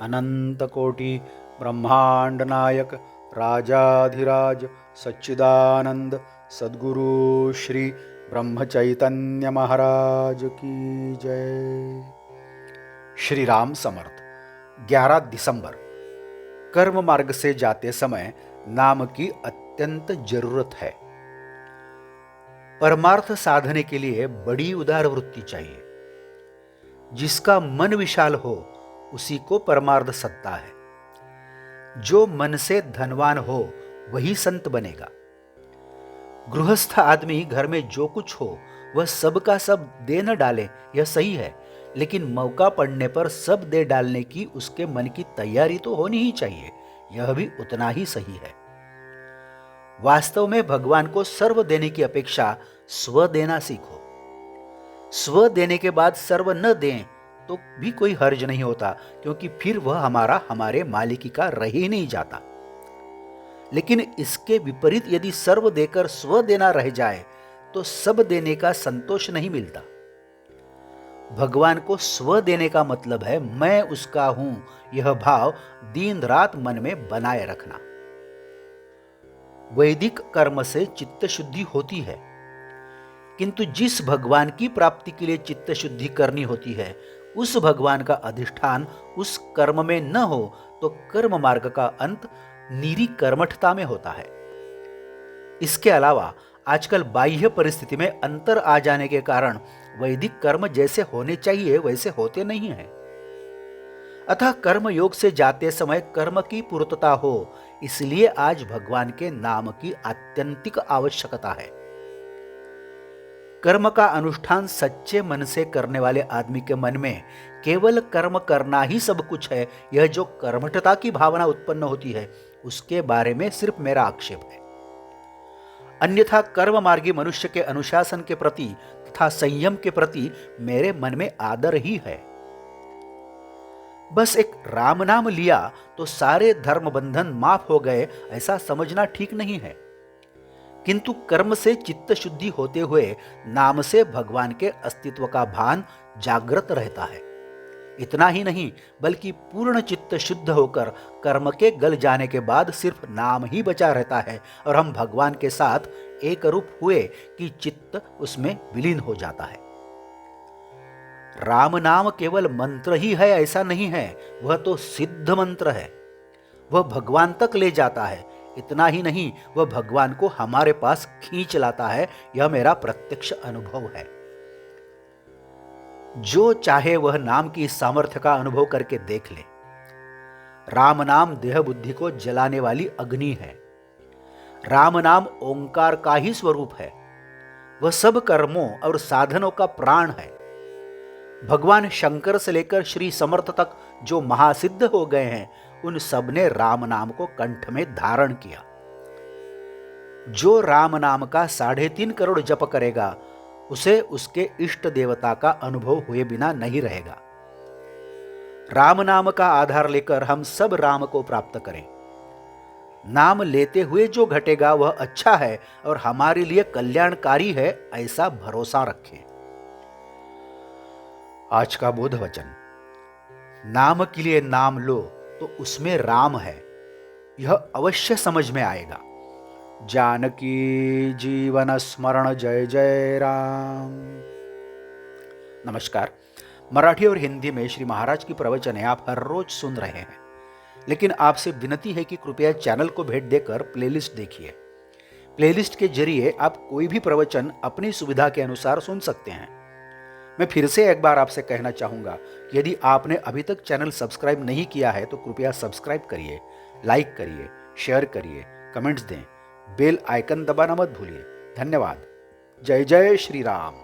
अनंत कोटि ब्रह्मांड नायक राजाधिराज सच्चिदानंद सद्गुरु श्री ब्रह्म चैतन्य महाराज की जय। श्री राम समर्थ। 11 दिसंबर। कर्म मार्ग से जाते समय नाम की अत्यंत जरूरत है। परमार्थ साधने के लिए बड़ी उदार वृत्ति चाहिए। जिसका मन विशाल हो उसी को परमार्थ सत्ता है। जो मन से धनवान हो वही संत बनेगा। गृहस्थ आदमी घर में जो कुछ हो वह सब का सब दे न डाले, यह सही है, लेकिन मौका पड़ने पर सब दे डालने की उसके मन की तैयारी तो होनी ही चाहिए, यह भी उतना ही सही है। वास्तव में भगवान को सर्व देने की अपेक्षा स्व देना सीखो। स्व देने के बाद सर्व न दें तो भी कोई हर्ज नहीं होता, क्योंकि फिर वह हमारे मालिकी का रह ही नहीं जाता। लेकिन इसके विपरीत यदि सर्व देकर स्व देना रह जाए तो सब देने का संतोष नहीं मिलता। भगवान को स्व देने का मतलब है मैं उसका हूं, यह भाव दिन रात मन में बनाए रखना। वैदिक कर्म से चित्त शुद्धि होती है, किंतु जिस भगवान की प्राप्ति के लिए चित्त शुद्धि करनी होती है उस भगवान का अधिष्ठान उस कर्म में न हो तो कर्म मार्ग का अंत निरी कर्मठता में होता है। इसके अलावा आजकल बाह्य परिस्थिति में अंतर आ जाने के कारण वैदिक कर्म जैसे होने चाहिए वैसे होते नहीं हैं। अतः कर्म योग से जाते समय कर्म की पूर्तता हो, इसलिए आज भगवान के नाम की आत्यंतिक आवश्यकता है। कर्म का अनुष्ठान सच्चे मन से करने वाले आदमी के मन में केवल कर्म करना ही सब कुछ है, यह जो कर्मठता की भावना उत्पन्न होती है उसके बारे में सिर्फ मेरा आक्षेप है। अन्यथा कर्म मार्गी मनुष्य के अनुशासन के प्रति तथा संयम के प्रति मेरे मन में आदर ही है। बस एक राम नाम लिया तो सारे धर्म बंधन माफ हो गए, ऐसा समझना ठीक नहीं है। किंतु कर्म से चित्त शुद्धि होते हुए नाम से भगवान के अस्तित्व का भान जागृत रहता है। इतना ही नहीं बल्कि पूर्ण चित्त शुद्ध होकर कर्म के गल जाने के बाद सिर्फ नाम ही बचा रहता है और हम भगवान के साथ एक रूप हुए कि चित्त उसमें विलीन हो जाता है। राम नाम केवल मंत्र ही है ऐसा नहीं है, वह तो सिद्ध मंत्र है। वह भगवान तक ले जाता है। इतना ही नहीं, वह भगवान को हमारे पास खींच लाता है, यह मेरा प्रत्यक्ष अनुभव है। जो चाहे वह नाम की सामर्थ्य का अनुभव करके देख ले। राम नाम देह बुद्धि को जलाने वाली अग्नि है। राम नाम ओंकार का ही स्वरूप है। वह सब कर्मों और साधनों का प्राण है। भगवान शंकर से लेकर श्री समर्थ तक जो महासिद्ध हो गए हैं उन सब ने राम नाम को कंठ में धारण किया। जो राम नाम का 3.5 करोड़ जप करेगा उसे उसके इष्ट देवता का अनुभव हुए बिना नहीं रहेगा। राम नाम का आधार लेकर हम सब राम को प्राप्त करें। नाम लेते हुए जो घटेगा वह अच्छा है और हमारे लिए कल्याणकारी है, ऐसा भरोसा रखें। आज का बोध वचन। नाम के लिए नाम लो तो उसमें राम है, यह अवश्य समझ में आएगा। जानकी जीवन स्मरण जय जय राम। नमस्कार। मराठी और हिंदी में श्री महाराज की प्रवचनें आप हर रोज सुन रहे हैं, लेकिन आपसे विनती है कि कृपया चैनल को भेंट देकर प्लेलिस्ट देखिए। प्लेलिस्ट के जरिए आप कोई भी प्रवचन अपनी सुविधा के अनुसार सुन सकते हैं। मैं फिर से एक बार आपसे कहना चाहूँगा कि यदि आपने अभी तक चैनल सब्सक्राइब नहीं किया है तो कृपया सब्सक्राइब करिए, लाइक करिए, शेयर करिए, कमेंट्स दें, बेल आइकन दबाना मत भूलिए। धन्यवाद। जय जय श्री राम।